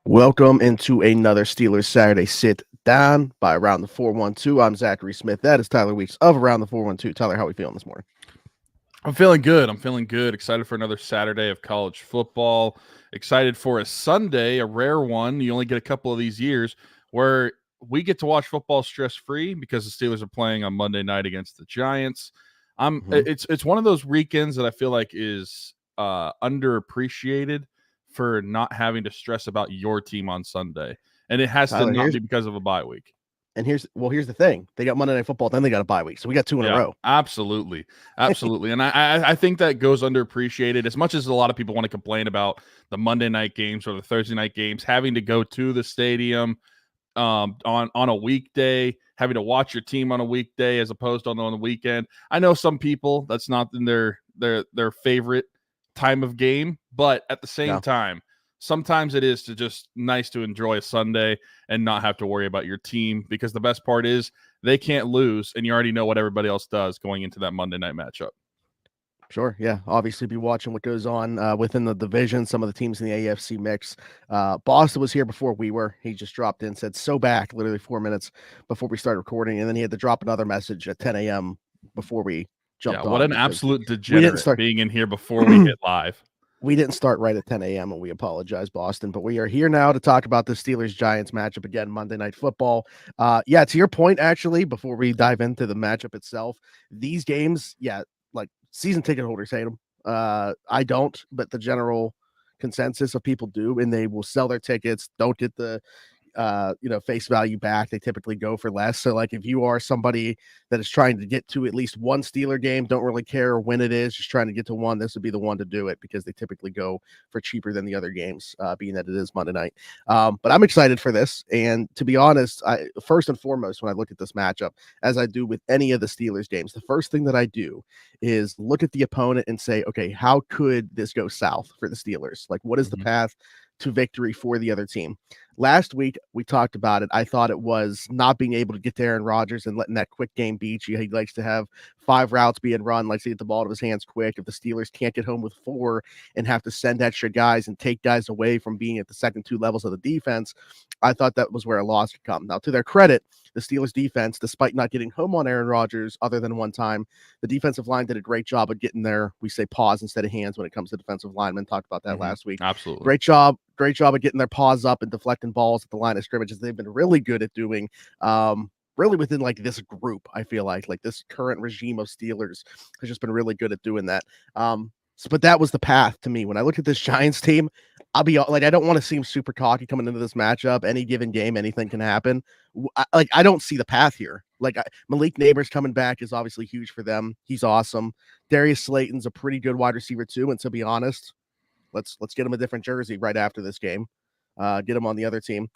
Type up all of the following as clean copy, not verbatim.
Welcome into another Steelers Saturday Sit Down by Around the 412. I'm Zachary Smith. That is Tyler Weeks of Around the 412. Tyler, how are we feeling this morning? I'm feeling good. Excited for another Saturday of college football. Excited for a Sunday, a rare one. You only get a couple of these years where we get to watch football stress free because the Steelers are playing on Monday night against the Giants. It's one of those weekends that I feel like is underappreciated for not having to stress about your team on Sunday, and it has to Tyler, not be because of a bye week. here's the thing. They got Monday Night Football, then they got a bye week. So we got two in a row. Absolutely. And I think that goes underappreciated. As much as a lot of people want to complain about the Monday night games or the Thursday night games, having to go to the stadium on a weekday, having to watch your team on a weekday as opposed to on the weekend. I know some people that's not in their favorite time of game, but at the same time, sometimes it is just nice to enjoy a Sunday and not have to worry about your team, because the best part is they can't lose, and you already know what everybody else does going into that Monday night matchup. Sure, yeah. Obviously, be watching what goes on within the division, some of the teams in the AFC mix. Boston was here before we were. He just dropped in, said so back, literally 4 minutes before we started recording, and then he had to drop another message at 10 a.m. before we jumped on. What an absolute degenerate being in here before we hit live. We didn't start right at 10 a.m. and we apologize, Boston, but we are here now to talk about the Steelers-Giants matchup again, Monday Night Football. To your point, actually, before we dive into the matchup itself, these games, like season ticket holders hate them. I don't, but the general consensus of people do, and they will sell their tickets, don't get the face value back. They typically go for less. So like if you are somebody that is trying to get to at least one Steeler game, don't really care when it is, just trying to get to one, this would be the one to do it, because they typically go for cheaper than the other games, being that it is Monday night. But I'm excited for this. And to be honest, first and foremost, when I look at this matchup, as I do with any of the Steelers games, the first thing that I do is look at the opponent and say, okay, how could this go south for the Steelers? Like, what is the path to victory for the other team? Last week, we talked about it. I thought it was not being able to get to Aaron Rodgers and letting that quick game beat you. He likes to have 5 routes being run, likes to get the ball to his hands quick. If the Steelers can't get home with 4 and have to send extra guys and take guys away from being at the second 2 levels of the defense, I thought that was where a loss could come. Now, to their credit, the Steelers defense, despite not getting home on Aaron Rodgers other than one time, the defensive line did a great job of getting there. We say paws instead of hands when it comes to defensive linemen. Talked about that last week. Absolutely. Great job of getting their paws up and deflecting balls at the line of scrimmage, as they've been really good at doing. Really within like this group, I feel like this current regime of Steelers has just been really good at doing that. But that was the path to me. When I look at this Giants team, I'll be like, I don't want to seem super cocky coming into this matchup. Any given game, anything can happen. I don't see the path here. Malik Neighbors coming back is obviously huge for them. He's awesome. Darius Slayton's a pretty good wide receiver too. And to be honest, let's get him a different jersey right after this game. Get him on the other team.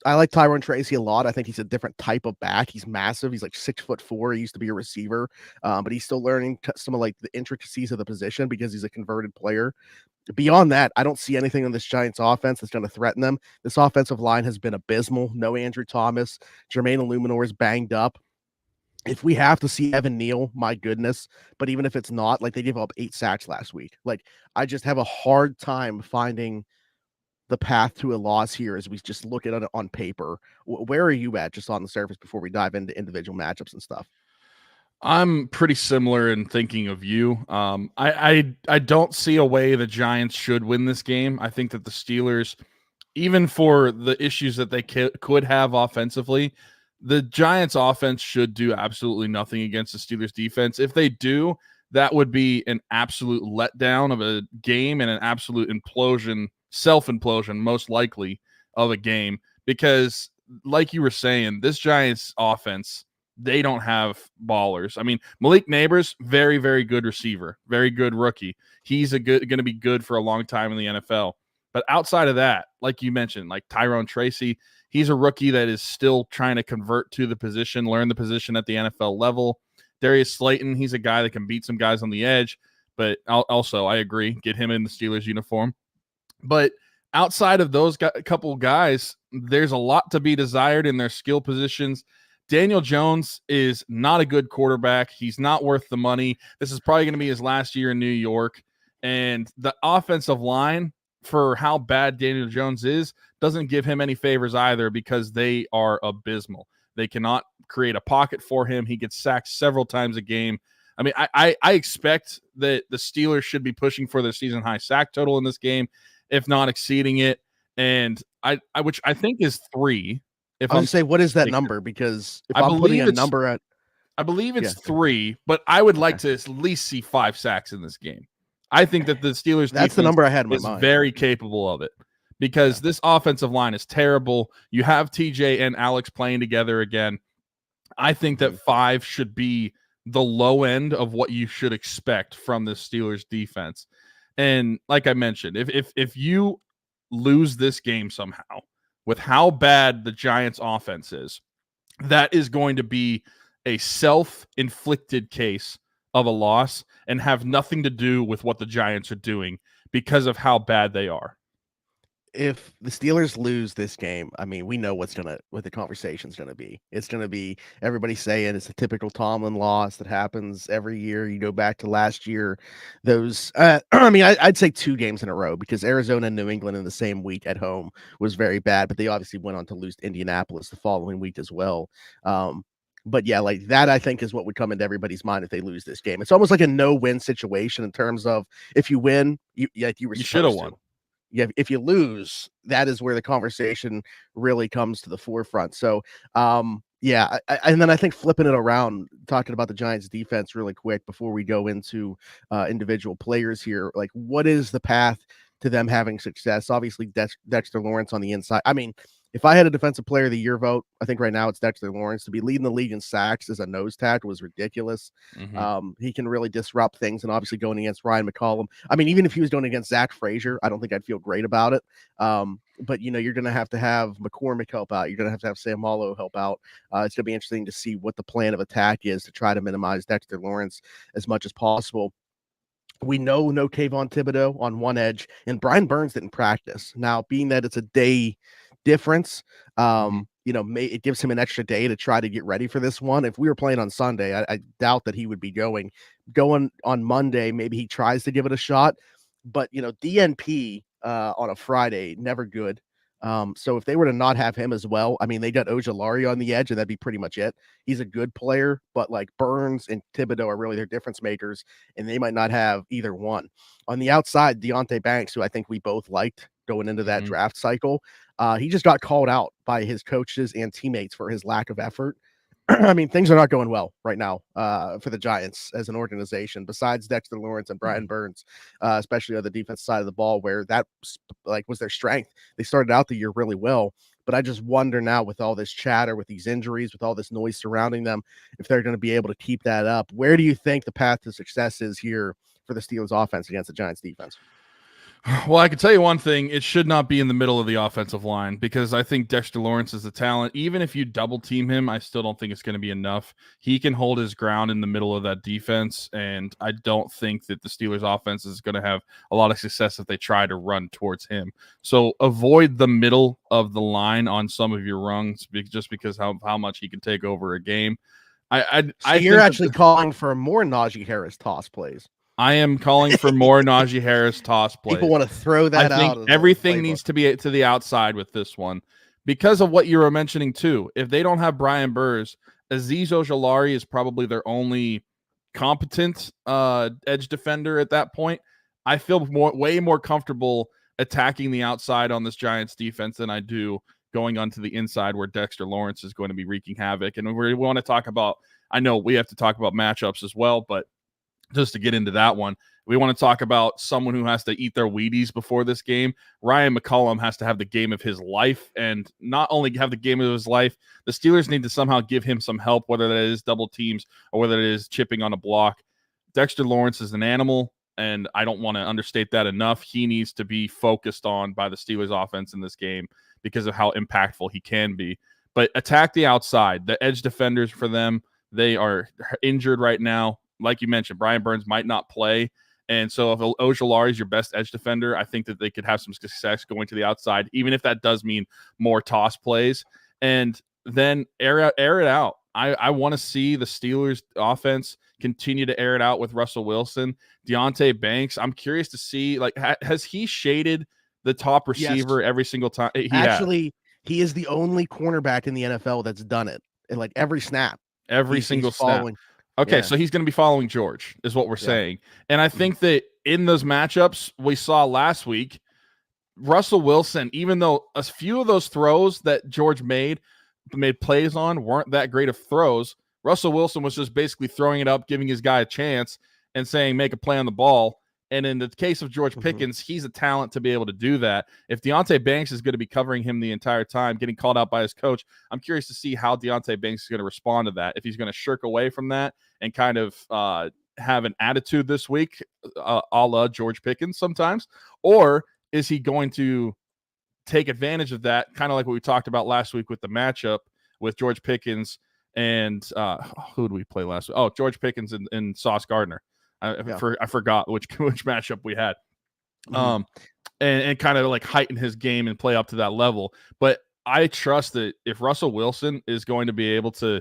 I like Tyrone Tracy a lot. I think he's a different type of back. He's massive. He's like 6'4". He used to be a receiver, but he's still learning some of like the intricacies of the position because he's a converted player. Beyond that, I don't see anything on this Giants offense that's going to threaten them. This offensive line has been abysmal. No Andrew Thomas. Jermaine Illuminor is banged up. If we have to see Evan Neal, my goodness. But even if it's not, like, they gave up 8 sacks last week. Like, I just have a hard time finding the path to a loss here as we just look at it on paper. Where are you at just on the surface before we dive into individual matchups and stuff? I'm pretty similar in thinking of you. I don't see a way the Giants should win this game. I think that the Steelers, even for the issues that they could have offensively, the Giants offense should do absolutely nothing against the Steelers defense. If they do, that would be an absolute letdown of a game and an absolute implosion, self-implosion, most likely, of a game. Because like you were saying, this Giants offense, they don't have ballers. I mean, Malik Neighbors, very, very good receiver, very good rookie. He's going to be good for a long time in the NFL. But outside of that, like you mentioned, like Tyrone Tracy, he's a rookie that is still trying to convert to the position, learn the position at the NFL level. Darius Slayton, he's a guy that can beat some guys on the edge. But also, I agree, get him in the Steelers uniform. But outside of those couple guys, there's a lot to be desired in their skill positions. Daniel Jones is not a good quarterback. He's not worth the money. This is probably going to be his last year in New York. And the offensive line, for how bad Daniel Jones is, doesn't give him any favors either, because they are abysmal. They cannot create a pocket for him. He gets sacked several times a game. I mean, I expect that the Steelers should be pushing for their season high sack total in this game, if not exceeding it. And which I think is 3. If I was I'm gonna say, what is that mistaken. number? Because if I I'm putting believe a it's number at, I believe it's yeah, 3, but I would like okay, to at least see 5 sacks in this game. I think that the Steelers that's the defense number I had in my is mind. very capable of it, because Yeah. this offensive line is terrible. You have TJ and Alex playing together again. I think that 5 should be the low end of what you should expect from the Steelers defense. And like I mentioned, if you lose this game somehow with how bad the Giants offense is, that is going to be a self-inflicted case of a loss and have nothing to do with what the Giants are doing, because of how bad they are. If the Steelers lose this game, I mean, we know what the conversation's gonna be. It's gonna be everybody saying it's a typical Tomlin loss that happens every year. You go back to last year, those I mean, I'd say 2 games in a row, because Arizona and New England in the same week at home was very bad, but they obviously went on to lose to Indianapolis the following week as well. But yeah, like that, I think, is what would come into everybody's mind if they lose this game. It's almost like a no-win situation in terms of, if you win, you were You should have supposed won. to. Yeah, if you lose, that is where the conversation really comes to the forefront. So, yeah, and then I think flipping it around, talking about the Giants defense really quick before we go into individual players here, like, what is the path to them having success? Obviously, Dexter Lawrence on the inside. I mean, if I had a defensive player of the year vote, I think right now it's Dexter Lawrence. To be leading the league in sacks as a nose tackle was ridiculous. He can really disrupt things, and obviously going against Ryan McCollum. I mean, even if he was going against Zach Frazier, I don't think I'd feel great about it. But you're going to have McCormick help out. You're going to have Sam Mallow help out. It's going to be interesting to see what the plan of attack is to try to minimize Dexter Lawrence as much as possible. We know no Kayvon Thibodeau on one edge, and Brian Burns didn't practice. Now, being that it's a day difference, it gives him an extra day to try to get ready for this one. If we were playing on Sunday, I doubt that he would be going on Monday. Maybe he tries to give it a shot, but DNP on a Friday, never good. So if they were to not have him as well, I mean, they got Ojulari on the edge, and that'd be pretty much it. He's a good player, but like Burns and Thibodeau are really their difference makers, and they might not have either one. On the outside, Deonte Banks, who I think we both liked going into that draft cycle, he just got called out by his coaches and teammates for his lack of effort. I mean, things are not going well right now for the Giants as an organization, besides Dexter Lawrence and Brian Burns, especially on the defense side of the ball, where that was their strength. They started out the year really well, but I just wonder now, with all this chatter, with these injuries, with all this noise surrounding them, if they're going to be able to keep that up. Where do you think the path to success is here for the Steelers offense against the Giants defense? Well, I can tell you one thing. It should not be in the middle of the offensive line, because I think Dexter Lawrence is the talent. Even if you double team him, I still don't think it's going to be enough. He can hold his ground in the middle of that defense, and I don't think that the Steelers offense is going to have a lot of success if they try to run towards him. So avoid the middle of the line on some of your runs, just because how much he can take over a game. You're actually calling for more Najee Harris toss plays. I am calling for more Najee Harris toss plays. People want to throw that out. I think everything needs to be to the outside with this one, because of what you were mentioning too. If they don't have Brian Burrs, Azeez Ojulari is probably their only competent edge defender at that point. I feel way more comfortable attacking the outside on this Giants defense than I do going onto the inside, where Dexter Lawrence is going to be wreaking havoc. And we want to talk about, I know we have to talk about matchups as well, but just to get into that one, we want to talk about someone who has to eat their Wheaties before this game. Ryan McCollum has to have the game of his life, and not only have the game of his life, the Steelers need to somehow give him some help, whether that is double teams or whether it is chipping on a block. Dexter Lawrence is an animal, and I don't want to understate that enough. He needs to be focused on by the Steelers offense in this game because of how impactful he can be. But attack the outside. The edge defenders for them, they are injured right now. Like you mentioned, Brian Burns might not play. And so if Ojulari is your best edge defender, I think that they could have some success going to the outside, even if that does mean more toss plays. And then air it out. I want to see the Steelers offense continue to air it out with Russell Wilson. Deonte Banks, I'm curious to see, like, has he shaded the top receiver every single time he actually he is the only cornerback in the NFL that's done it. And like every snap. Every single snap. Okay, so he's going to be following George, is what we're saying. And I think that in those matchups we saw last week, Russell Wilson, even though a few of those throws that George made plays on weren't that great of throws, Russell Wilson was just basically throwing it up, giving his guy a chance and saying, make a play on the ball. And in the case of George Pickens, he's a talent to be able to do that. If Deonte Banks is going to be covering him the entire time, getting called out by his coach, I'm curious to see how Deonte Banks is going to respond to that. If he's going to shirk away from that and kind of have an attitude this week, a la George Pickens sometimes, or is he going to take advantage of that, kind of like what we talked about last week with the matchup with George Pickens and who did we play last week? Oh, George Pickens and Sauce Gardner. I forgot which matchup we had. And kind of like heighten his game and play up to that level. But I trust that if Russell Wilson is going to be able to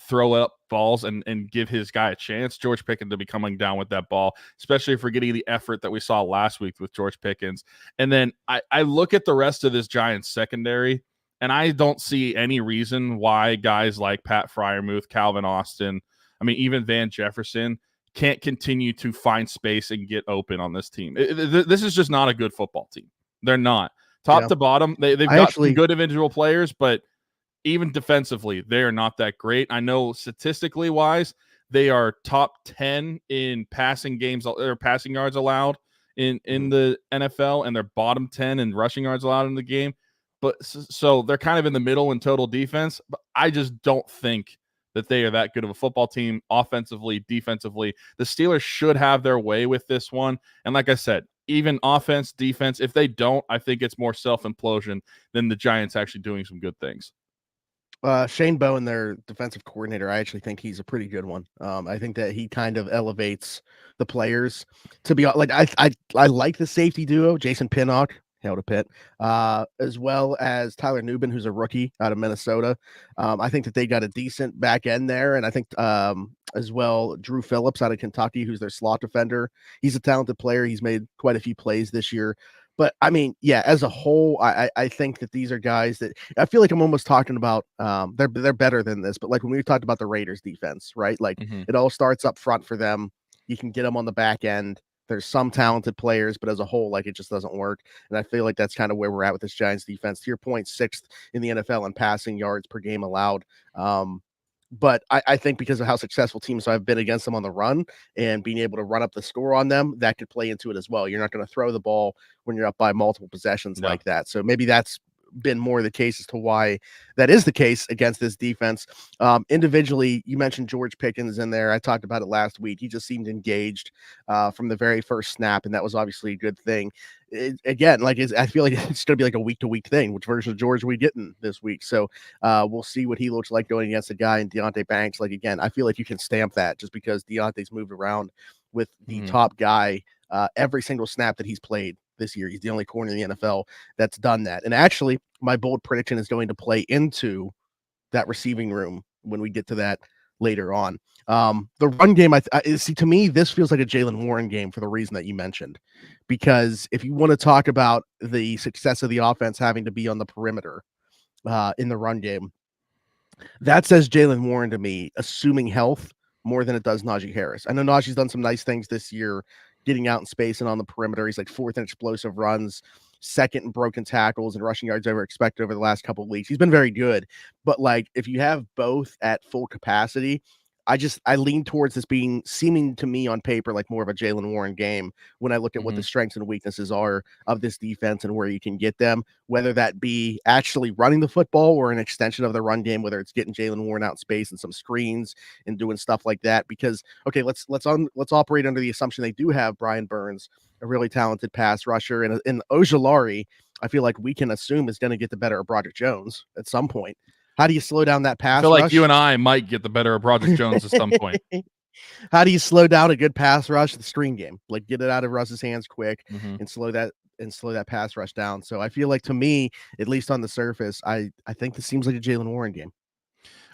throw up balls and give his guy a chance, George Pickens to be coming down with that ball, especially if we're getting the effort that we saw last week with George Pickens. And then I look at the rest of this Giants secondary, and I don't see any reason why guys like Pat Freiermuth, Calvin Austin, I mean, even Van Jefferson can't continue to find space and get open on this team. This is just not a good football team. They're not. Top to bottom, they've got some good individual players, but even defensively, they are not that great. I know statistically wise, they are top 10 in passing games or passing yards allowed in the NFL, and they're bottom 10 in rushing yards allowed in the game. But so they're kind of in the middle in total defense, but I just don't think that they are that good of a football team offensively, defensively. The Steelers should have their way with this one. And like I said, even offense, defense, if they don't, I think it's more self-implosion than the Giants actually doing some good things. Shane Bowen, their defensive coordinator, I actually think he's a pretty good one. I think that he kind of elevates the players to be like, I like the safety duo, Jason Pinnock, hail to Pitt, as well as Tyler Nubin, who's a rookie out of Minnesota. I think that they got a decent back end there. And I think as well, Drew Phillips out of Kentucky, who's their slot defender. He's a talented player. He's made quite a few plays this year. But I mean, yeah, as a whole, I think that these are guys that I feel like I'm almost talking about. They're better than this, but like when we talked about the Raiders defense, right? Like it all starts up front for them. You can get them on the back end. There's some talented players, but as a whole, like it just doesn't work. And I feel like that's kind of where we're at with this Giants defense. To your point, 6th in the NFL in passing yards per game allowed. But I think because of how successful teams have been against them on the run and being able to run up the score on them, that could play into it as well. You're not going to throw the ball when you're up by multiple possessions like that. So maybe that's been more the case as to why that is the case against this defense. Individually, you mentioned George Pickens in there. I talked about it last week. He just seemed engaged from the very first snap, and that was obviously a good thing. Again, like I feel like it's going to be like a week-to-week thing. Which version of George are we getting this week? So we'll see what he looks like going against a guy in Deonte Banks. Like, again, I feel like you can stamp that just because Deonte's moved around with the top guy every single snap that he's played this year. He's the only corner in the NFL that's done that. And actually, my bold prediction is going to play into that receiving room when we get to that later on. The run game, I see, to me, this feels like a Jaylen Warren game for the reason that you mentioned. Because if you want to talk about the success of the offense having to be on the perimeter in the run game, that says Jaylen Warren to me, assuming health more than it does Najee Harris. I know Najee's done some nice things this year, getting out in space and on the perimeter. He's like 4th in explosive runs, 2nd in broken tackles and rushing yards over expected over the last couple of weeks. He's been very good. But like if you have both at full capacity, I lean towards this being seeming to me on paper like more of a Jaylen Warren game when I look at what the strengths and weaknesses are of this defense and where you can get them, whether that be actually running the football or an extension of the run game, whether it's getting Jaylen Warren out in space and some screens and doing stuff like that. Because okay, let's operate under the assumption they do have Brian Burns, a really talented pass rusher, and Ojulari, I feel like we can assume is going to get the better of Broderick Jones at some point. How do you slow down that pass rush? I feel like you and I might get the better of Broderick Jones at some point. How do you slow down a good pass rush? The screen game, like get it out of Russ's hands quick and slow that pass rush down. So I feel like, to me, at least on the surface, I think this seems like a Jaylen Warren game.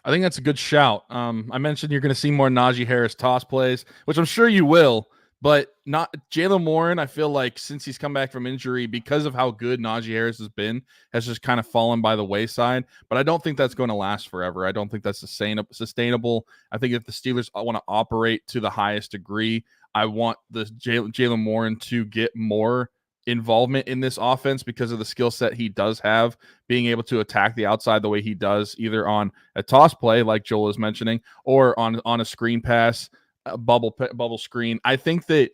I think that's a good shout. I mentioned you're going to see more Najee Harris toss plays, which I'm sure you will, But not Jaylen Warren, I feel like since he's come back from injury, because of how good Najee Harris has been, has just kind of fallen by the wayside. But I don't think that's going to last forever. I don't think that's sustainable. I think if the Steelers want to operate to the highest degree, I want the Jaylen Warren to get more involvement in this offense because of the skill set he does have, being able to attack the outside the way he does, either on a toss play like Joel is mentioning, or on a screen pass, a bubble screen. I think that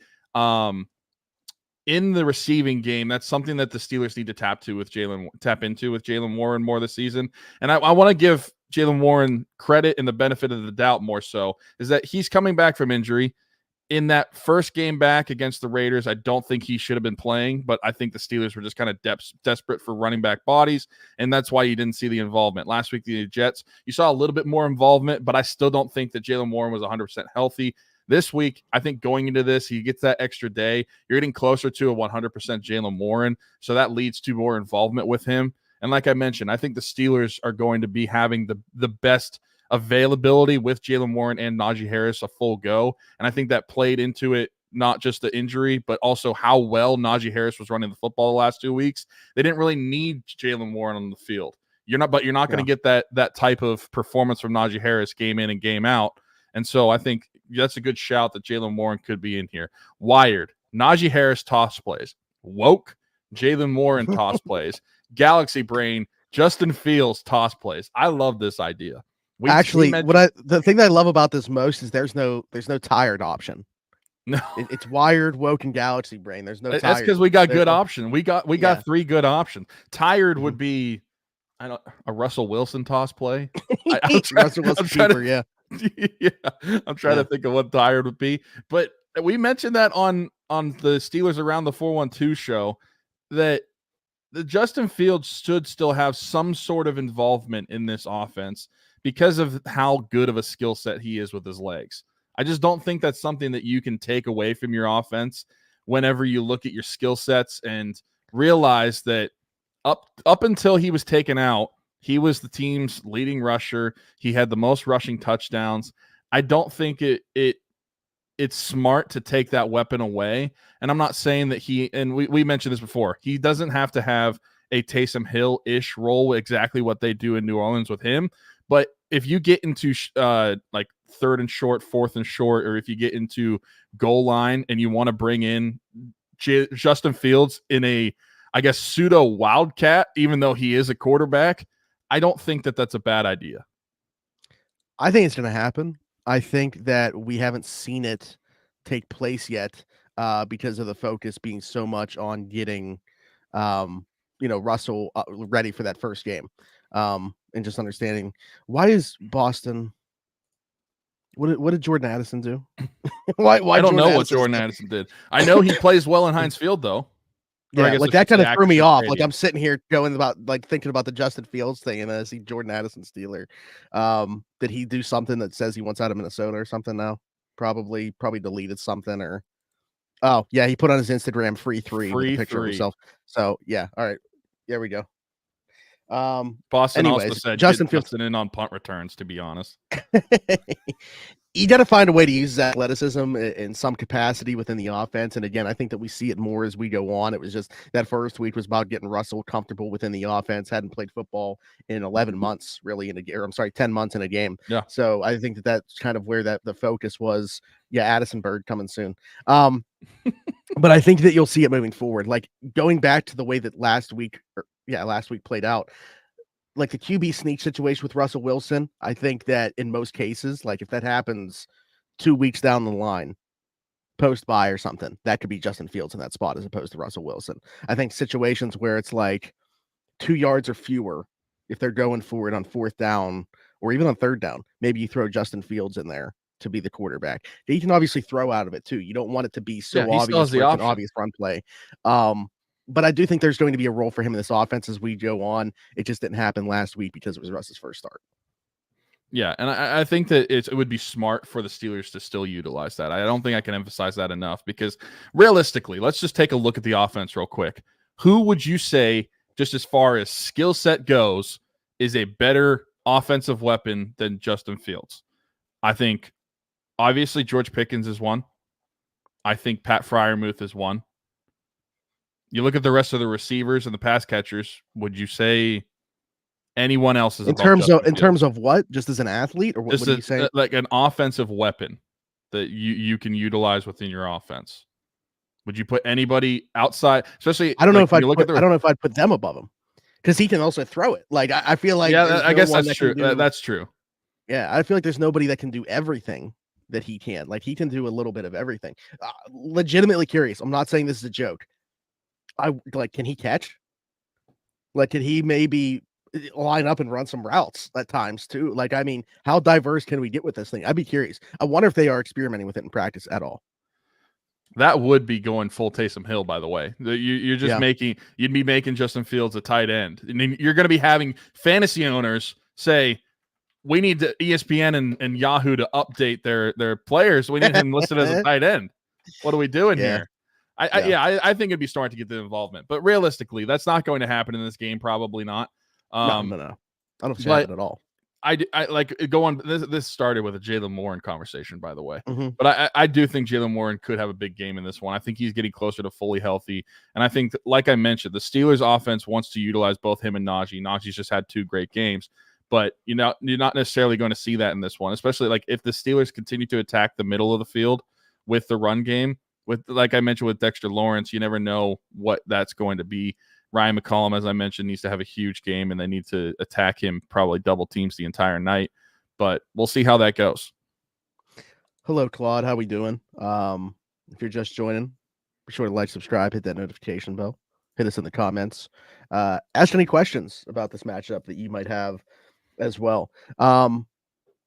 in the receiving game, that's something that the Steelers need to tap into with Jaylen Warren more this season. And I want to give Jaylen Warren credit and the benefit of the doubt more so, is that he's coming back from injury. In that first game back against the Raiders, I don't think he should have been playing, but I think the Steelers were just kind of desperate for running back bodies, and that's why you didn't see the involvement. Last week, the Jets, you saw a little bit more involvement, but I still don't think that Jaylen Warren was 100% healthy. This week, I think going into this, he gets that extra day. You're getting closer to a 100% Jaylen Warren, so that leads to more involvement with him. And like I mentioned, I think the Steelers are going to be having the best availability with Jaylen Warren and Najee Harris a full go. And I think that played into it, not just the injury, but also how well Najee Harris was running the football the last 2 weeks. They didn't really need Jaylen Warren on the field. You're not going to get that type of performance from Najee Harris game in and game out. And so I think that's a good shout that Jaylen Warren could be in here. Wired, Najee Harris toss plays. Woke, Jaylen Warren toss plays. Galaxy Brain, Justin Fields toss plays. I love this idea. The thing that I love about this most is there's no tired option. No, it's wired, woke, and Galaxy Brain. There's no. That's because we got good option. We got 3 good options. Tired would be, a Russell Wilson toss play. Russell Wilson keeper, yeah. I'm trying to think of what tired would be, but we mentioned that on the Steelers Around the 412 show that the Justin Fields should still have some sort of involvement in this offense because of how good of a skill set he is with his legs. I just don't think that's something that you can take away from your offense whenever you look at your skill sets and realize that up until he was taken out, he was the team's leading rusher. He had the most rushing touchdowns. I don't think it's smart to take that weapon away. And I'm not saying that we mentioned this before, he doesn't have to have a Taysom Hill-ish role, exactly what they do in New Orleans with him. But if you get into like 3rd and short, 4th and short, or if you get into goal line and you want to bring in Justin Fields in a, I guess, pseudo wildcat, even though he is a quarterback, I don't think that that's a bad idea. I think it's going to happen. I think that we haven't seen it take place yet because of the focus being so much on getting, Russell ready for that first game. And just understanding why is Boston. What did Jordan Addison do? why I don't know what Jordan Addison did. I know he plays well in Heinz Field though. Yeah, like that kind of threw me off. Like I'm sitting here thinking about the Justin Fields thing, and then I see Jordan Addison Steeler. Did he do something that says he wants out of Minnesota or something now? Probably deleted something or. Oh yeah, he put on his Instagram free with a picture of himself. So yeah, all right, there we go. Boston also said Justin Fields in on punt returns, to be honest. You got to find a way to use athleticism in some capacity within the offense. And again, I think that we see it more as we go on. It was just that first week was about getting Russell comfortable within the offense. Hadn't played football in 11 months, really, 10 months in a game. Yeah. So I think that's kind of where the focus was. Yeah, Addison Bird coming soon. But I think that you'll see it moving forward. Like going back to the way that last week played out. Like the QB sneak situation with Russell Wilson, I think that in most cases, like if that happens 2 weeks down the line, post-bye or something, that could be Justin Fields in that spot as opposed to Russell Wilson. I think situations where it's like 2 yards or fewer, if they're going for it on 4th down or even on 3rd down, maybe you throw Justin Fields in there to be the quarterback. He can obviously throw out of it too. You don't want it to be so obvious, an obvious run play. But I do think there's going to be a role for him in this offense as we go on. It just didn't happen last week because it was Russ's first start. Yeah, and I think that it would be smart for the Steelers to still utilize that. I don't think I can emphasize that enough because realistically, let's just take a look at the offense real quick. Who would you say, just as far as skill set goes, is a better offensive weapon than Justin Fields? I think, obviously, George Pickens is one. I think Pat Freiermuth is one. You look at the rest of the receivers and the pass catchers. Would you say anyone else is above Justin in Fields? terms of what? Just as an athlete, or what are you saying? Like an offensive weapon that you can utilize within your offense. Would you put anybody outside? Especially, I don't know like, I don't know if I'd put them above him, because he can also throw it. Like I feel like I guess that's true. That's true. Yeah, I feel like there's nobody that can do everything that he can. Like he can do a little bit of everything. Legitimately curious. I'm not saying this is a joke. Can he catch? Like, can he maybe line up and run some routes at times too? Like, I mean, how diverse can we get with this thing? I'd be curious. I wonder if they are experimenting with it in practice at all. That would be going full Taysom Hill, by the way. You're just you'd be making Justin Fields a tight end. And then you're going to be having fantasy owners say, we need ESPN and Yahoo to update their players. We need him listed as a tight end. What are we doing here? I think it'd be smart to get the involvement, but realistically, that's not going to happen in this game. Probably not. No. I don't see that at all. I like go on. This started with a Jaylen Warren conversation, by the way, mm-hmm. but I do think Jaylen Warren could have a big game in this one. I think he's getting closer to fully healthy, and I think, like I mentioned, the Steelers' offense wants to utilize both him and Najee. Najee's just had 2 great games, but you're not necessarily going to see that in this one, especially like if the Steelers continue to attack the middle of the field with the run game. With, like I mentioned, with Dexter Lawrence, you never know what that's going to be. Ryan McCollum, as I mentioned, needs to have a huge game, and they need to attack him, probably double teams the entire night. But we'll see how that goes. Hello, Claude. How we doing? If you're just joining, be sure to like, subscribe, hit that notification bell, hit us in the comments. Ask any questions about this matchup that you might have as well. I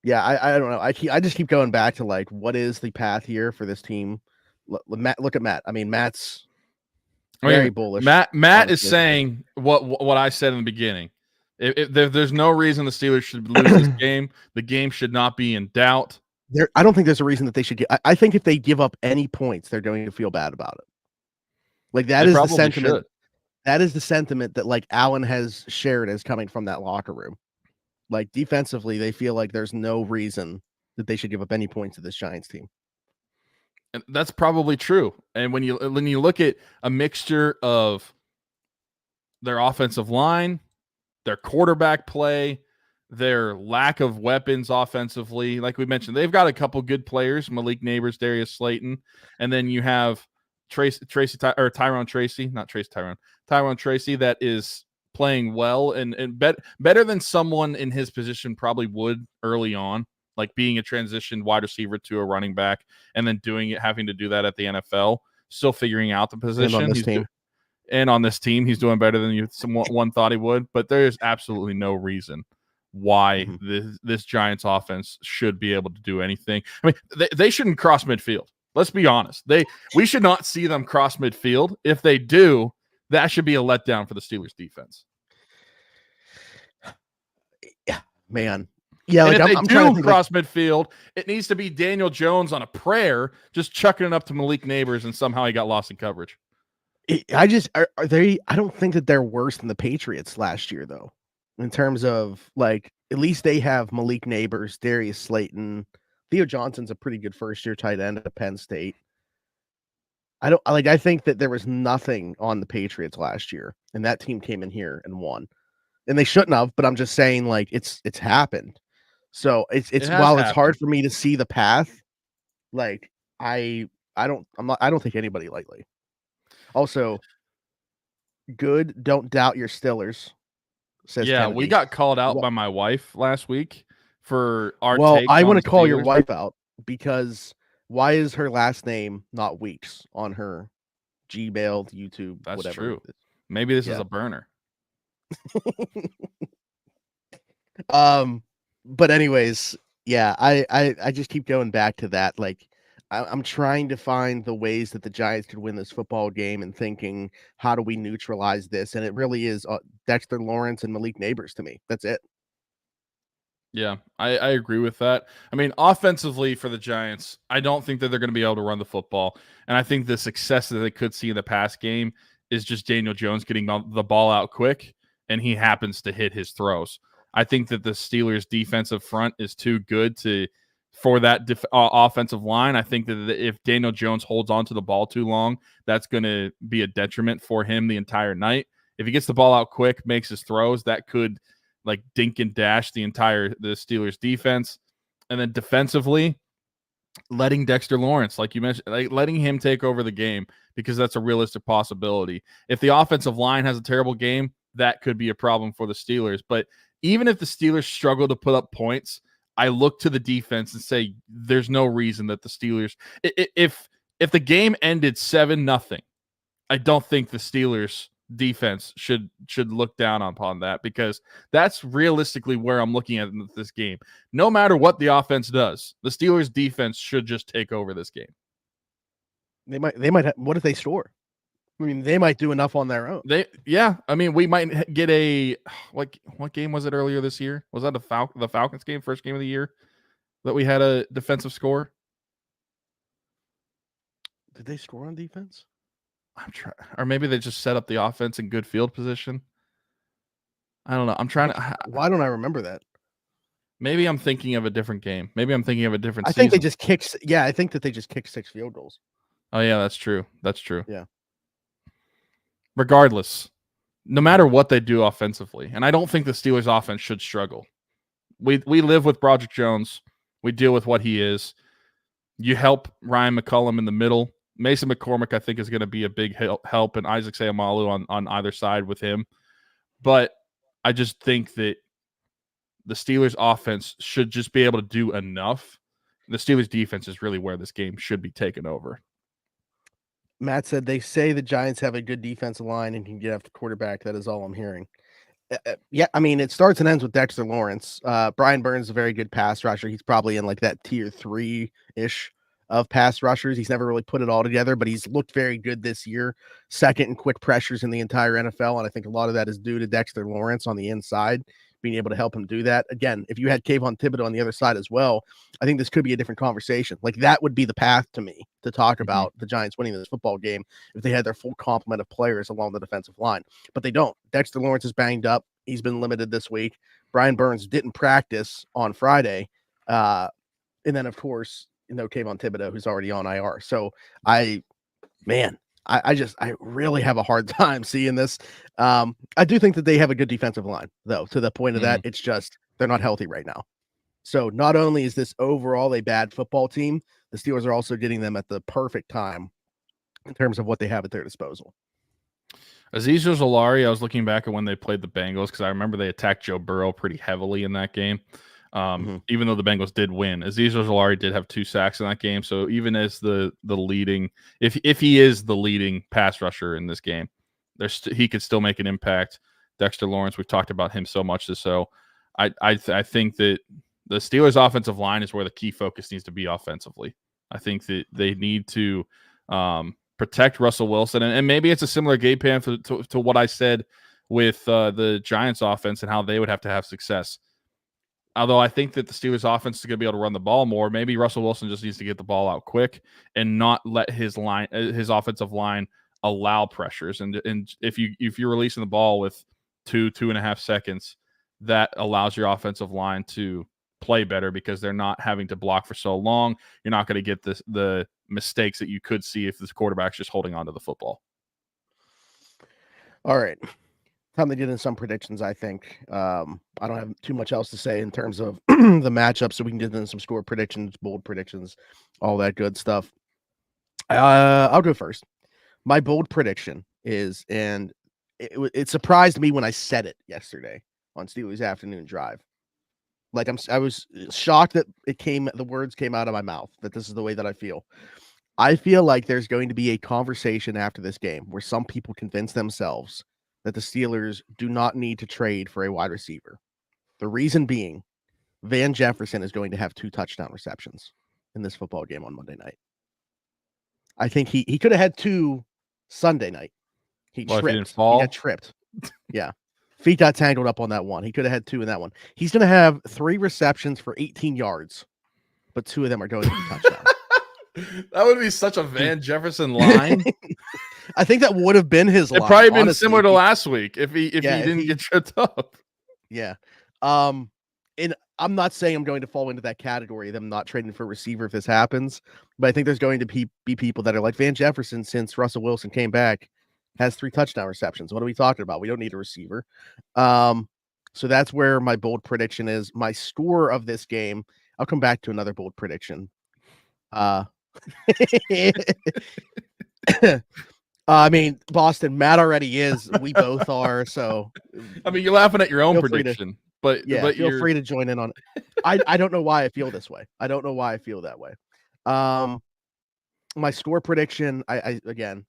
don't know. I just keep going back to, like, what is the path here for this team? Look at Matt. I mean, Matt's very bullish. Matt is saying what I said in the beginning. If there's no reason the Steelers should lose this game, the game should not be in doubt. I don't think there's a reason that they should get. I think if they give up any points, they're going to feel bad about it. Like that is the sentiment. Should. That is the sentiment that, like, Allen has shared as coming from that locker room. Like, defensively, they feel like there's no reason that they should give up any points to this Giants team. And that's probably true. And when you look at a mixture of their offensive line, their quarterback play, their lack of weapons offensively, like we mentioned, they've got a couple good players: Malik Neighbors, Darius Slayton, and then you have Tyrone Tracy that is playing well and better than someone in his position probably would early on. Like being a transition wide receiver to a running back and then having to do that at the NFL, still figuring out the position. And on this team, he's doing better than one thought he would. But there is absolutely no reason why this Giants offense should be able to do anything. I mean, they shouldn't cross midfield. Let's be honest. We should not see them cross midfield. If they do, that should be a letdown for the Steelers defense. Yeah, man. Yeah, like I'm trying to cross midfield. It needs to be Daniel Jones on a prayer, just chucking it up to Malik Neighbors, and somehow he got lost in coverage. I don't think that they're worse than the Patriots last year, though. In terms of, like, at least they have Malik Neighbors, Darius Slayton, Theo Johnson's a pretty good first-year tight end at Penn State. I think that there was nothing on the Patriots last year, and that team came in here and won, and they shouldn't have. But I'm just saying, like, it's happened. So it's while it's hard for me to see the path, like I don't take anybody lightly. Also, good. Don't doubt your Steelers. Says Kennedy. We got called out by my wife last week for our. Well, I want to call your wife out because why is her last name not Weeks on her Gmail, YouTube, That's whatever? True. Maybe this is a burner. But anyways, yeah, I just keep going back to that. Like, I'm trying to find the ways that the Giants could win this football game and thinking, how do we neutralize this? And it really is Dexter Lawrence and Malik Neighbors to me. That's it. Yeah, I agree with that. I mean, offensively for the Giants, I don't think that they're going to be able to run the football. And I think the success that they could see in the pass game is just Daniel Jones getting the ball out quick, and he happens to hit his throws. I think that the Steelers' defensive front is too good to for that offensive line. I think that if Daniel Jones holds on to the ball too long, that's going to be a detriment for him the entire night. If he gets the ball out quick, makes his throws, that could like dink and dash the Steelers defense. And then defensively, letting Dexter Lawrence, like you mentioned, like letting him take over the game, because that's a realistic possibility. If the offensive line has a terrible game, that could be a problem for the Steelers. But even if the Steelers struggle to put up points, I look to the defense and say there's no reason that the Steelers, if the game ended 7-0, I don't think the Steelers defense should look down upon that, because that's realistically where I'm looking at this game. No matter what the offense does, the Steelers defense should just take over this game. They might what if they score? I mean, they might do enough on their own. I mean, we might get a what game was it earlier this year? Was that the Falcons game, first game of the year, that we had a defensive score? Did they score on defense? I'm trying, or maybe they just set up the offense in good field position. I don't know. I'm trying to. Why don't I remember that? Maybe I'm thinking of a different game. Maybe I'm thinking of a different season. I think they just kicked. Yeah, I think that they just kicked 6 field goals. Oh yeah, that's true. That's true. Yeah. Regardless, no matter what they do offensively, and I don't think the Steelers offense should struggle. We live with Broderick Jones. We deal with what he is. You help Ryan McCullum in the middle. Mason McCormick, I think, is going to be a big help, and Isaac Seumalo on either side with him. But I just think that the Steelers offense should just be able to do enough. The Steelers defense is really where this game should be taken over. Matt said they say the Giants have a good defensive line and can get after the quarterback. That is all I'm hearing. Yeah, I mean, it starts and ends with Dexter Lawrence. Brian Burns is a very good pass rusher. He's probably in like that tier 3-ish of pass rushers. He's never really put it all together, but he's looked very good this year. Second in quick pressures in the entire NFL, and I think a lot of that is due to Dexter Lawrence on the inside, being able to help him do that. Again, if you had Kayvon Thibodeau on the other side as well, I think this could be a different conversation. Like, that would be the path to me to talk about the Giants winning this football game if they had their full complement of players along the defensive line. But they don't. Dexter Lawrence is banged up. He's been limited this week. Brian Burns didn't practice on Friday. And then, of course, Kayvon Thibodeau, who's already on IR. So I really have a hard time seeing this. I do think that they have a good defensive line, though, to the point of that. It's just they're not healthy right now. So not only is this overall a bad football team, the Steelers are also getting them at the perfect time in terms of what they have at their disposal. Azeez Ojulari, I was looking back at when they played the Bengals, because I remember they attacked Joe Burrow pretty heavily in that game. Even though the Bengals did win, Azeez Ojulari did have 2 sacks in that game. So even as the leading, if he is the leading pass rusher in this game, he could still make an impact. Dexter Lawrence, we've talked about him so much. So I think that the Steelers' offensive line is where the key focus needs to be offensively. I think that they need to protect Russell Wilson, and maybe it's a similar game plan to what I said with the Giants' offense and how they would have to have success. Although I think that the Steelers' offense is going to be able to run the ball more, maybe Russell Wilson just needs to get the ball out quick and not let his offensive line allow pressures. And if you're releasing the ball with 2.5 seconds, that allows your offensive line to play better, because they're not having to block for so long. You're not going to get the mistakes that you could see if this quarterback's just holding on to the football. All right. Time to get in some predictions, I think. I don't have too much else to say in terms of the matchup, so we can get into some score predictions, bold predictions, all that good stuff. I'll go first. My bold prediction is, and it surprised me when I said it yesterday on Steelers Afternoon Drive. Like, I was shocked that the words came out of my mouth, that this is the way that I feel. I feel like there's going to be a conversation after this game where some people convince themselves that the Steelers do not need to trade for a wide receiver. The reason being, Van Jefferson is going to have 2 touchdown receptions in this football game on Monday night. I think he could have had 2 Sunday night. He tripped. He didn't fall? He got tripped. Yeah. Feet got tangled up on that one. He could have had 2 in that one. He's going to have 3 receptions for 18 yards, but 2 of them are going to be touchdowns. That would be such a Van Jefferson line. I think that would have been his line. It'd probably been similar to last week if he didn't get tripped up. Yeah. and I'm not saying I'm going to fall into that category of them not trading for a receiver if this happens, but I think there's going to be people that are like Van Jefferson, since Russell Wilson came back, has 3 touchdown receptions. What are we talking about? We don't need a receiver. So that's where my bold prediction is. My score of this game, I'll come back to another bold prediction. I mean, Boston, Matt already is. We both are. So, I mean, you're laughing at your own prediction, but feel free to join in on it. I don't know why I feel this way. I don't know why I feel that way. My score prediction, again,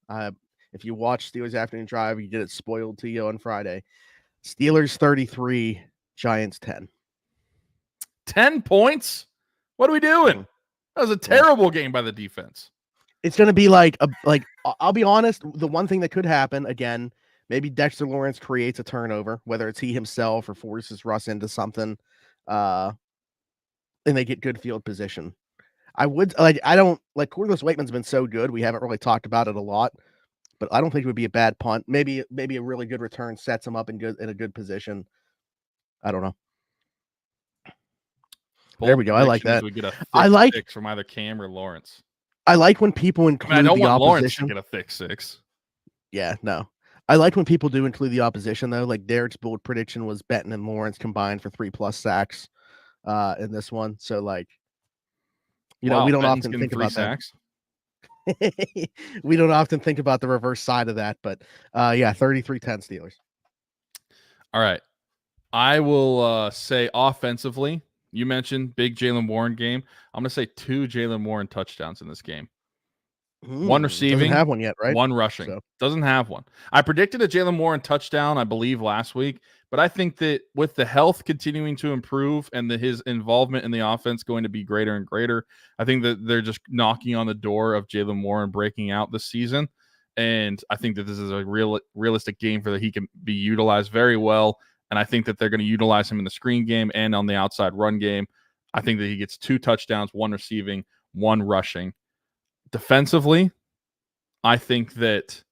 if you watch Steelers Afternoon Drive, you get it spoiled to you on Friday. Steelers 33, Giants 10. 10 points? What are we doing? That was a terrible game by the defense. It's going to be like I'll be honest, the one thing that could happen, again, maybe Dexter Lawrence creates a turnover, whether it's he himself or forces Russ into something, and they get good field position. I don't like Corliss Waitman's been so good. We haven't really talked about it a lot, but I don't think it would be a bad punt. Maybe a really good return sets him up in a good position. I don't know. There we go. I like that. We get a I like six from either Cam or Lawrence. I like when people include I don't the want opposition. Lawrence to get a thick 6. Yeah, no. I like when people do include the opposition though. Like Derek's bold prediction was Benton and Lawrence combined for 3+ sacks in this one. So like, we don't Benton's often think about sacks. that. We don't often think about the reverse side of that, but 33-10 Steelers. All right. I will say offensively, you mentioned big Jaylen Warren game. I'm going to say 2 Jaylen Warren touchdowns in this game. 1 receiving. Doesn't have one yet, right? 1 rushing. So. Doesn't have one. I predicted a Jaylen Warren touchdown, I believe, last week. But I think that with the health continuing to improve and his involvement in the offense going to be greater and greater, I think that they're just knocking on the door of Jaylen Warren breaking out this season. And I think that this is a realistic game for that he can be utilized very well. And I think that they're going to utilize him in the screen game and on the outside run game. I think that he gets 2 touchdowns, 1 receiving, 1 rushing. Defensively, I think that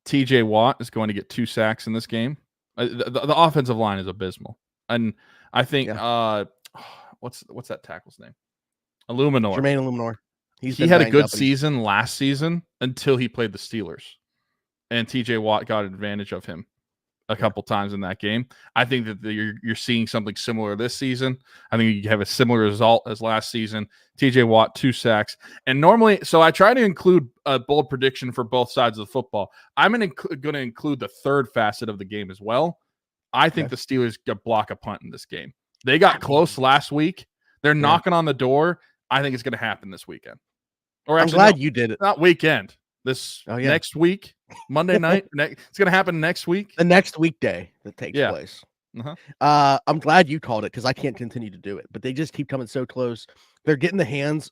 TJ Watt is going to get 2 sacks in this game. The offensive line is abysmal. And I think, what's that tackle's name? Illuminor. Jermaine Illuminor. He had a good season last season until he played the Steelers. And TJ Watt got advantage of him a couple times in that game. I think that you're seeing something similar this season. I think you have a similar result as last season. TJ Watt, 2 sacks. And normally, so I try to include a bold prediction for both sides of the football. I'm going to include the third facet of the game as well. I think the Steelers block a punt in this game. They got close last week. They're knocking on the door. I think it's going to happen this weekend. Or actually, I'm glad you did it. Not weekend. Next week, Monday night. It's going to happen next week. The next weekday that takes place. I'm glad you called it because I can't continue to do it. But they just keep coming so close. They're getting their hands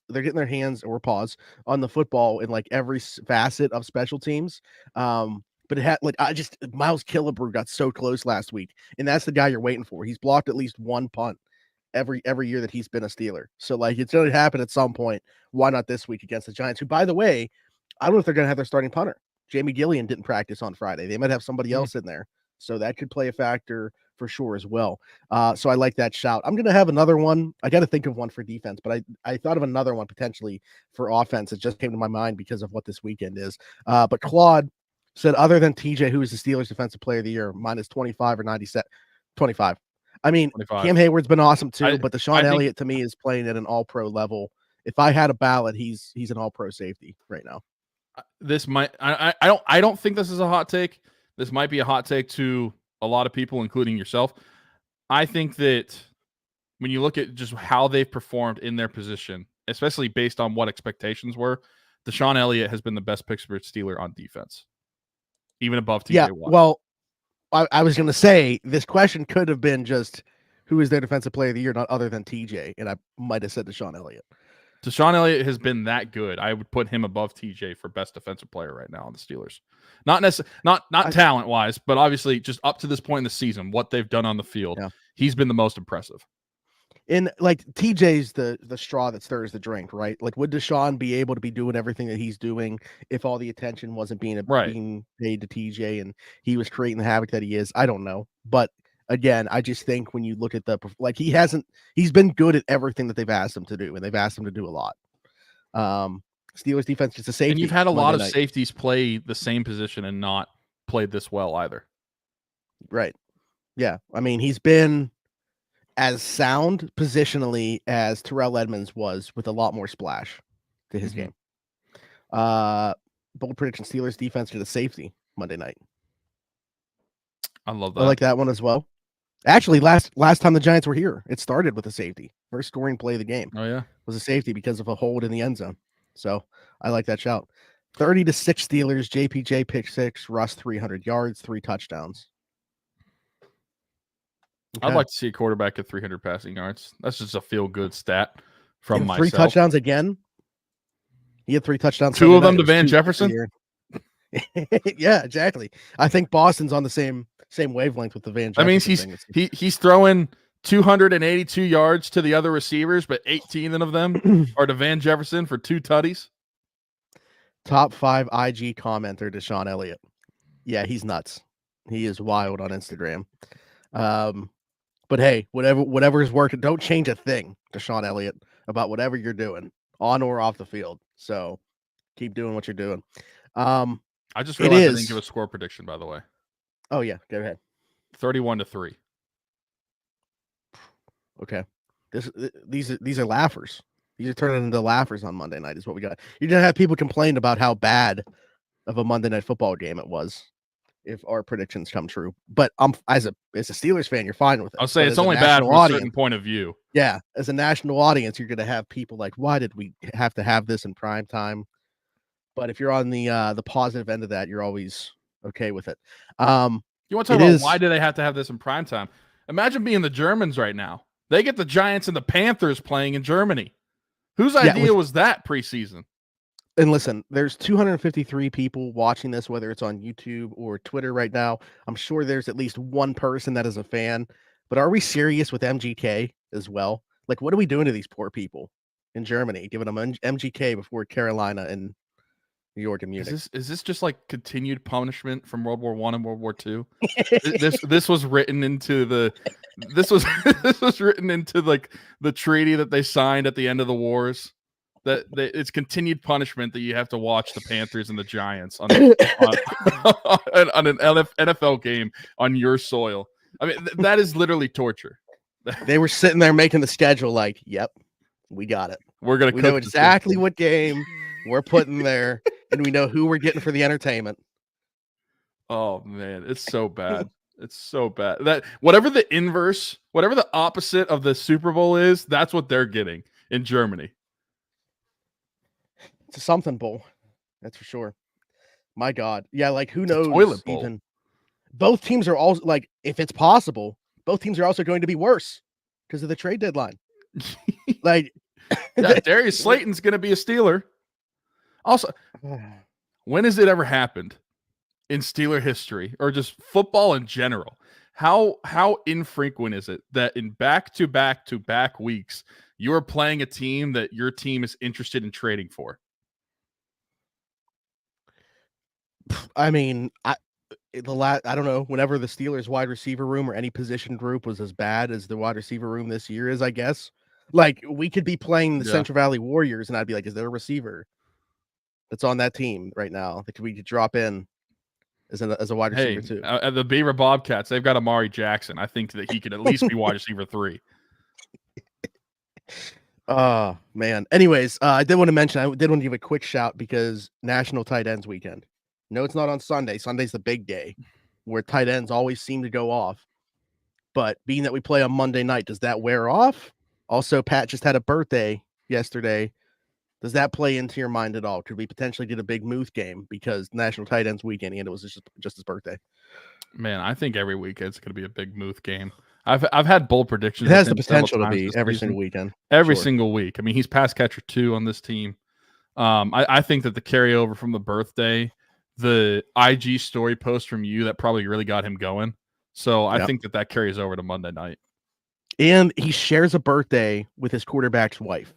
or paws on the football in like every facet of special teams. But it had Miles Killebrew got so close last week, and that's the guy you're waiting for. He's blocked at least 1 punt every year that he's been a Steeler. So like it's going to happen at some point. Why not this week against the Giants? Who, by the way, I don't know if they're going to have their starting punter. Jamie Gillian didn't practice on Friday. They might have somebody else in there. So that could play a factor for sure as well. So I like that shout. I'm going to have another one. I got to think of one for defense, but I thought of another one potentially for offense. It just came to my mind because of what this weekend is. But Claude said, other than TJ, who is the Steelers Defensive Player of the Year, minus 25 or 97, 25. I mean, 25. Cam Hayward's been awesome too, but Deshaun Elliott to me is playing at an all-pro level. If I had a ballot, he's an all-pro safety right now. This might I don't think this is a hot take. This might be a hot take to a lot of people, including yourself. I think that when you look at just how they've performed in their position, especially based on what expectations were, Deshaun Elliott has been the best Pittsburgh Steeler on defense, even above TJ Watt. Well, I was going to say this question could have been just who is their defensive player of the year, not other than TJ, and I might have said Deshaun Elliott. Deshaun Elliott has been that good. I would put him above TJ for best defensive player right now on the Steelers. Not talent wise, but obviously just up to this point in the season, what they've done on the field, he's been the most impressive. And like TJ's the straw that stirs the drink, right? Like, would Deshaun be able to be doing everything that he's doing if all the attention wasn't being paid to TJ and he was creating the havoc that he is? I don't know, but again, I just think when you look at he's been good at everything that they've asked him to do, and they've asked him to do a lot. Steelers defense just a safety. And you've had a lot of night. safeties play the same position and not played this well either. Right. Yeah. I mean, he's been as sound positionally as Terrell Edmonds was, with a lot more splash to his game. Bold prediction: Steelers defense to the safety Monday night. I love that. I like that one as well. Actually, last time the Giants were here, it started with a safety. First scoring play of the game. Oh yeah, was a safety because of a hold in the end zone. So I like that shout. 30-6 Steelers. JPJ pick 6. Russ 300 yards, 3 touchdowns. Okay. I'd like to see a quarterback at 300 passing yards. That's just a feel good stat from myself. 3 touchdowns again. He had 3 touchdowns. 2 of them to Van Jefferson. Yeah, exactly. I think Boston's on the same wavelength with the Van Jefferson. That means he's throwing 282 yards to the other receivers, but 18 of them are to Van Jefferson for 2 tutties. Top 5 IG commenter Deshaun Elliott. Yeah, he's nuts. He is wild on Instagram. But hey, whatever is working, don't change a thing, Deshaun Elliott, about whatever you're doing, on or off the field. So keep doing what you're doing. I just realized I didn't give a score prediction, by the way. Oh yeah, go ahead. 31-3. Okay. These are laughers. These are turning into laughers on Monday night is what we got. You're gonna have people complain about how bad of a Monday night football game it was if our predictions come true. But as a Steelers fan, you're fine with it. I'll say it's only bad from a certain point of view. Yeah, as a national audience, you're gonna have people like, why did we have to have this in prime time? But if you're on the positive end of that, you're always okay with it. You want to talk about why do they have to have this in prime time? Imagine being the Germans right now. They get the Giants and the Panthers playing in Germany. Whose idea was that preseason? And listen, there's 253 people watching this, whether it's on YouTube or Twitter right now. I'm sure there's at least one person that is a fan. But are we serious with MGK as well? Like, what are we doing to these poor people in Germany, giving them MGK before Carolina and New York and Munich? Is this just like continued punishment from World War I and World War II? this was written into the this was written into like the treaty that they signed at the end of the wars. That it's continued punishment that you have to watch the Panthers and the Giants on an NFL game on your soil. I mean, that is literally torture. They were sitting there making the schedule like, yep, we got it. We know exactly what game we're putting there, and we know who we're getting for the entertainment. Oh man, it's so bad. It's so bad. That whatever the opposite of the Super Bowl is, that's what they're getting in Germany. It's a something bowl. That's for sure. My God. Yeah, like who knows? Toilet bowl. Even both teams are also like, if it's possible, both teams are also going to be worse because of the trade deadline. Like Darius Slayton's going to be a Steeler. Also, when has it ever happened in Steeler history or just football in general? How infrequent is it that in back-to-back weeks you are playing a team that your team is interested in trading for? I mean, I don't know, whenever the Steelers wide receiver room or any position group was as bad as the wide receiver room this year is, I guess. Like, we could be playing the Central Valley Warriors, and I'd be like, is there a receiver that's on that team right now that we could drop in as a wide receiver too? The Beaver Bobcats, they've got Amari Jackson. I think that he could at least be wide receiver 3. Oh, man. Anyways, I did want to give a quick shout because National Tight Ends Weekend. No, it's not on Sunday. Sunday's the big day where tight ends always seem to go off. But being that we play on Monday night, does that wear off? Also, Pat just had a birthday yesterday. Does that play into your mind at all? Could we potentially get a big Muth game because National Tight Ends Weekend and it was just his birthday? Man, I think every weekend's going to be a big Muth game. I've had bold predictions. It has the potential to be every single weekend. Every single week. I mean, he's pass catcher 2 on this team. I think that the carryover from the birthday, the IG story post from you, that probably really got him going. So I think that carries over to Monday night. And he shares a birthday with his quarterback's wife.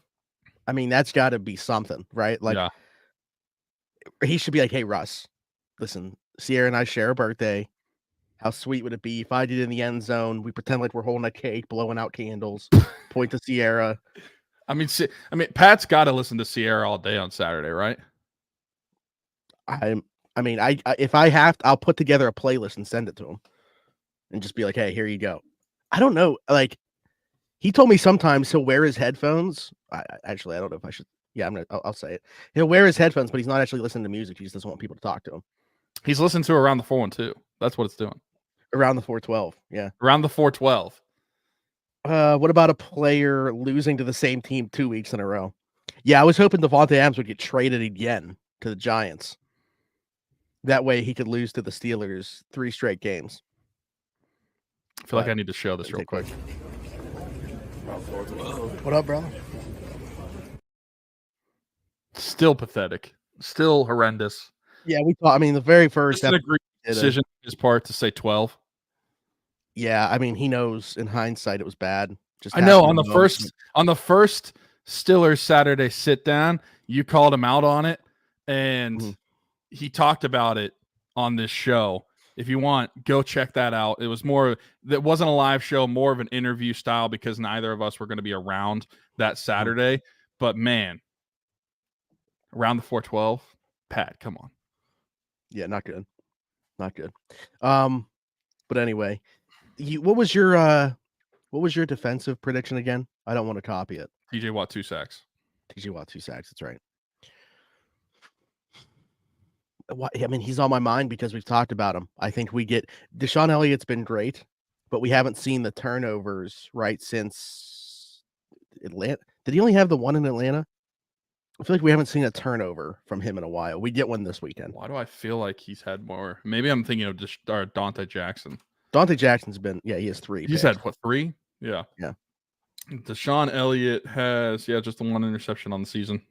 I mean, that's got to be something, right? Like, he should be like, hey, Russ, listen, Sierra and I share a birthday. How sweet would it be if I did in the end zone? We pretend like we're holding a cake, blowing out candles, point to Sierra. I mean, Pat's got to listen to Sierra all day on Saturday, right? If I have to, I'll put together a playlist and send it to him and just be like, hey, here you go. I don't know. Like, he told me sometimes he'll wear his headphones. I don't know if I should. Yeah, I'll say it. He'll wear his headphones, but he's not actually listening to music. He just doesn't want people to talk to him. He's listening to Around the 412. That's what it's doing. Around the 412. Yeah. Around the 412. What about a player losing to the same team 2 weeks in a row? Yeah, I was hoping Devontae Adams would get traded again to the Giants. That way he could lose to the Steelers 3 straight games. I feel like I need to show this real quick. What up, brother? Still pathetic. Still horrendous. Yeah, we thought. I mean, the very first decision on his part to say 12. Yeah, I mean, he knows in hindsight it was bad. I know on the first Steelers Saturday sit down, you called him out on it, and he talked about it on this show. If you want, go check that out. It was that wasn't a live show, more of an interview style because neither of us were going to be around that Saturday. But man, around the 412, Pat, come on. Yeah, not good. Not good. But anyway, what was your defensive prediction again? I don't want to copy it. TJ Watt 2 sacks. TJ Watt 2 sacks, that's right. I mean, he's on my mind because we've talked about him. I think we get Deshaun Elliott's been great, but we haven't seen the turnovers right since Atlanta. Did he only have the one in Atlanta? I feel like we haven't seen a turnover from him in a while. We get one this weekend. Why do I feel like he's had more? Maybe I'm thinking of just Dante Jackson. Dante Jackson's been, he has 3. He's had what, 3? Yeah. Yeah. Deshaun Elliott has, just the 1 interception on the season.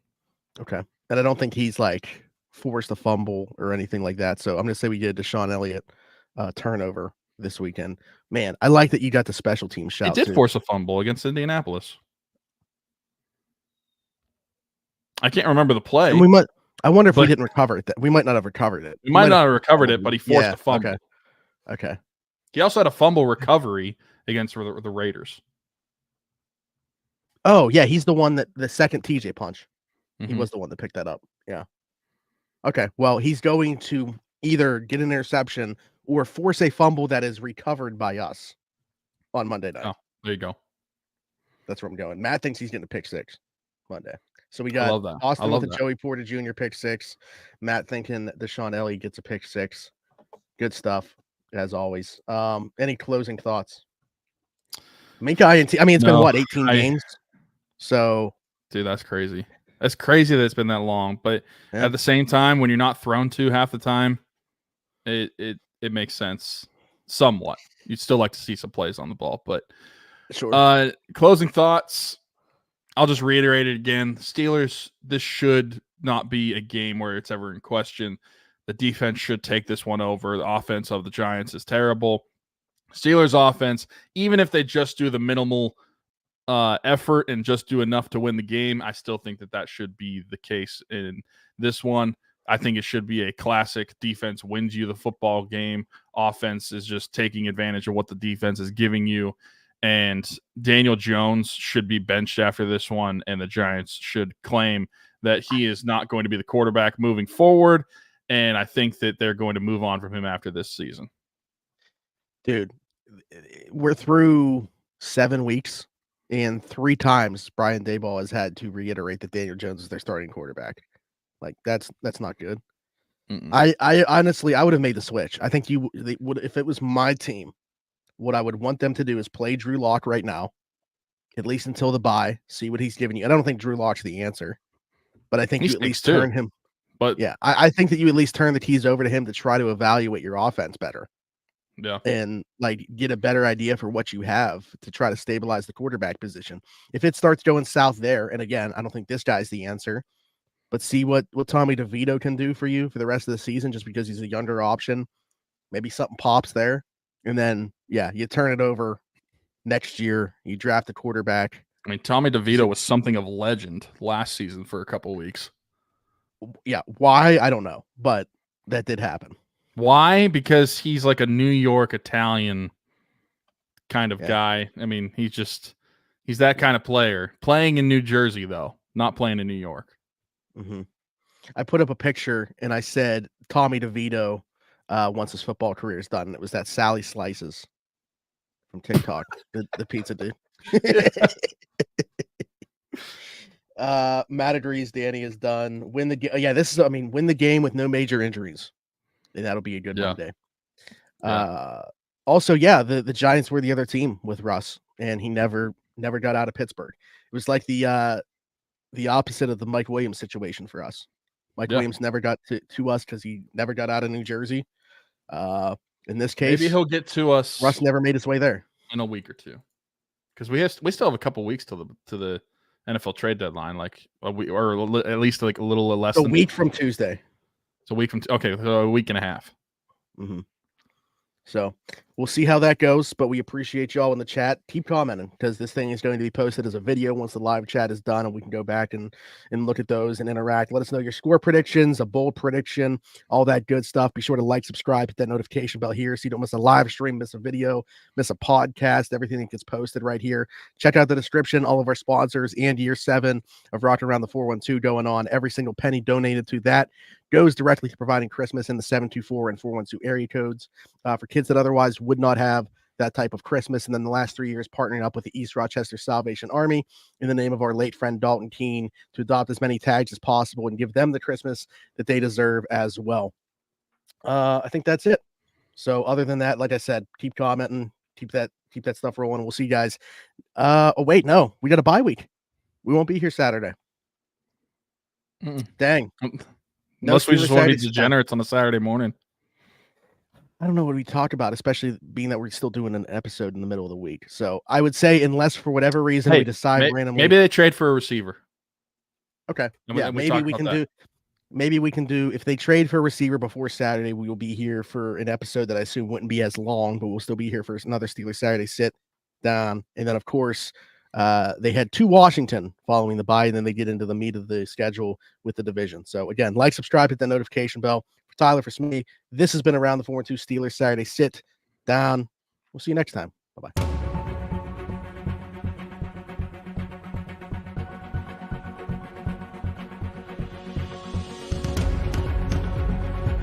Okay. And I don't think he's like forced a fumble or anything like that. So I'm going to say we get a Deshaun Elliott turnover this weekend. Man, I like that you got the special team shout. He did force a fumble against Indianapolis. I can't remember the play. And I wonder if we didn't recover it. We might not have recovered it. We might not have recovered it, but he forced a fumble. Okay. He also had a fumble recovery against the Raiders. Oh, yeah. He's the one the second TJ punch. Mm-hmm. He was the one that picked that up. Yeah. Okay. Well, he's going to either get an interception or force a fumble that is recovered by us on Monday night. Oh, there you go. That's where I'm going. Matt thinks he's getting a pick 6 Monday. So we got Austin with a Joey Porter Jr. pick 6. Matt thinking that Deshaun Elliott gets a pick 6. Good stuff, as always. Any closing thoughts? Minka INT. I mean, it's been what, 18 games? So, dude, that's crazy. That's crazy that it's been that long. But at the same time, when you're not thrown to half the time, it makes sense somewhat. You'd still like to see some plays on the ball, but sure. Closing thoughts. I'll just reiterate it again. Steelers, this should not be a game where it's ever in question. The defense should take this one over. The offense of the Giants is terrible. Steelers offense, even if they just do the minimal effort and just do enough to win the game, I still think that should be the case in this one. I think it should be a classic defense wins you the football game. Offense is just taking advantage of what the defense is giving you. And Daniel Jones should be benched after this one, and the Giants should claim that he is not going to be the quarterback moving forward. And I think that they're going to move on from him after this season. Dude, we're through 7 weeks, and 3 times Brian Daboll has had to reiterate that Daniel Jones is their starting quarterback. Like, that's not good. I honestly, I would have made the switch. I think they would, if it was my team. What I would want them to do is play Drew Lock right now, at least until the bye, see what he's giving you. I don't think Drew Lock's the answer, but I think you at least turn him. But yeah, I think that you at least turn the keys over to him to try to evaluate your offense better. Yeah. And like get a better idea for what you have to try to stabilize the quarterback position. If it starts going south there, and again, I don't think this guy's the answer, but see what Tommy DeVito can do for you for the rest of the season just because he's a younger option. Maybe something pops there. And then, you turn it over next year. You draft a quarterback. I mean, Tommy DeVito was something of legend last season for a couple of weeks. Yeah. Why? I don't know. But that did happen. Why? Because he's like a New York Italian kind of guy. I mean, he's that kind of player. Playing in New Jersey, though, not playing in New York. Mm-hmm. I put up a picture and I said Tommy DeVito once his football career is done. And it was that Sally Slices from TikTok, the pizza dude. Matt agrees Danny is done. Win the game. Yeah, win the game with no major injuries. And that'll be a good Monday. Also, the Giants were the other team with Russ, and he never got out of Pittsburgh. It was like the opposite of the Mike Williams situation for us. Mike Williams never got to us because he never got out of New Jersey. In this case, maybe he'll get to us. Russ never made his way there in a week or two, because we still have a couple weeks to the NFL trade deadline, like a week, or at least like a little less. A week from Tuesday. It's a week from so a week and a half. Mm-hmm. So we'll see how that goes, but we appreciate y'all in the chat. Keep commenting because this thing is going to be posted as a video once the live chat is done, and we can go back and look at those and interact. Let us know your score predictions, a bold prediction, all that good stuff. Be sure to like, subscribe, hit that notification bell here so you don't miss a live stream, miss a video, miss a podcast, everything that gets posted right here. Check out the description, all of our sponsors and year 7 of Rocking Around the 412 going on. Every single penny donated to that goes directly to providing Christmas in the 724 and 412 area codes for kids that otherwise would not have that type of Christmas. And then the last 3 years partnering up with the East Rochester Salvation Army in the name of our late friend Dalton Keene to adopt as many tags as possible and give them the Christmas that they deserve as well. I think that's it. So other than that, like I said, keep commenting, keep that stuff rolling. We'll see you guys. Oh wait, no, we got a bye week. We won't be here Saturday. Dang. Unless we just want to be degenerates on a Saturday morning. I don't know what we talk about, especially being that we're still doing an episode in the middle of the week. So I would say, unless for whatever reason we decide randomly, maybe they trade for a receiver. Okay, maybe we can do. If they trade for a receiver before Saturday, we will be here for an episode that I assume wouldn't be as long, but we'll still be here for another Steelers Saturday sit down. And then, of course, they head to Washington following the bye, and then they get into the meat of the schedule with the division. So again, like, subscribe, hit that notification bell. For Tyler, for Smitty, this has been Around the 412 Steelers Saturday sit down. We'll see you next time. Bye-bye.